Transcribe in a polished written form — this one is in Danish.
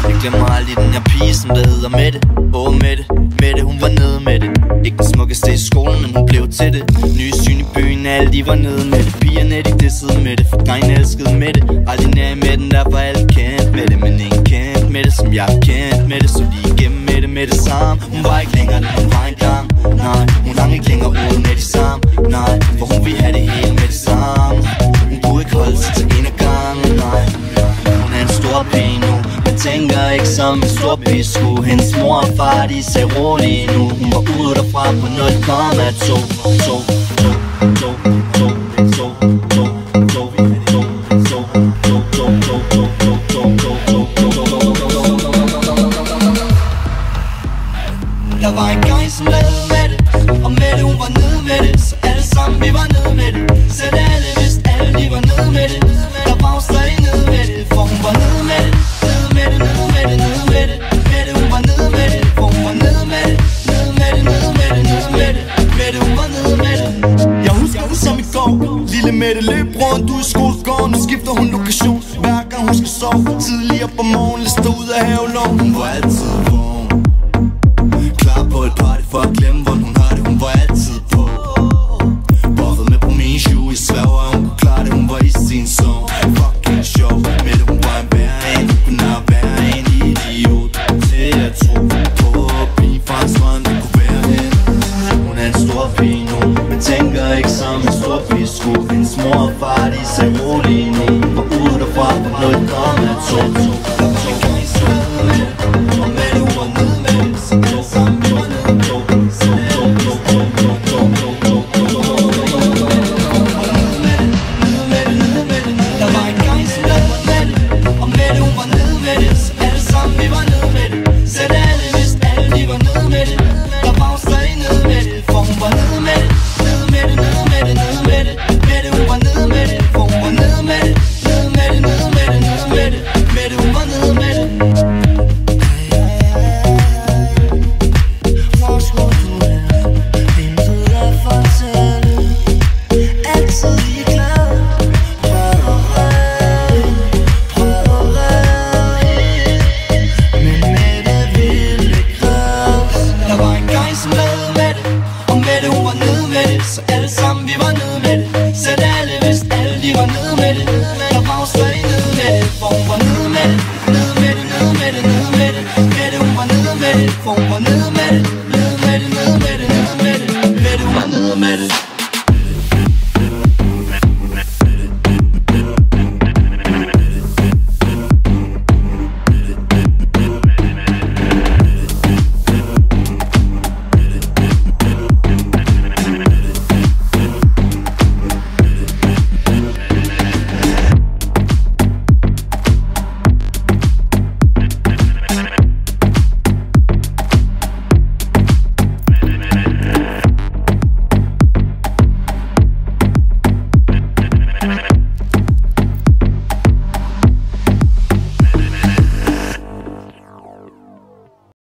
Jeg glemmer aldrig den her pige, som der hedder Mette. Mette, hun var nede med det. Ikke den smukkeste i skolen, men hun blev til det. Nye syn i byen, alle de var nede med det. Pigerne de dissede med det, for drengene elskede med det. Aldrig nær med den, der var alle kendt med det. Men ingen kendt med det, som jeg er kendt med det. Så lige igennem med det samme. Hun var ikke længere, den hun var engang. Nej, hun hang ikke længere ude med de samme. Nej, for hun ville have det hele med det samme. Hun kunne ikke holde sig til en af gangen. Nej, hun er en stor pige nu, men tænker ikke som en stor pige skulle. Hendes mor og far, de sagde rolig nu. Hun var ude derfra på 0,2. Der var en gang som lavede med det, og Mette hun var nede med det. Så alle sammen vi var nede med det. Selv alle vidste, alle de var nede med det. Der var hun stadig nede med det, for hun var nede med det. Nede med det, nede med det, nede med det. Mette hun var nede med det, for hun var nede med det. Nede med det, nede med det, nede med det. Mette hun var nede med det. Jeg husker det som i går. Lille Mette løb rundt ud i skolegården. Nu skifter hun lokation, hver gang hun skal sove. Tidligere på morgen, lister ud af havelån. Hun var altid vågen, på et party for at glemme, hvordan hun har det. Hun var altid på. Buffet med på mine shoe. Jeg sværger, at hun kunne klare det. Hun var i sin zone. Fucking show. Mette hun var en værre en. Hun kunne være en idiot til at tro på. Pigen fra en strand, det kunne være hende. Hun er en stor pige nu, men tænker ikke som en stor pige skulle. Hendes mor og far, de sagde rolig nu. Hun var ude derfra på 0,2. Så alle sammen vi var nede med det. Selv alle vidste, alle de var nede med det. Der var hun stadig nede med det, for hun var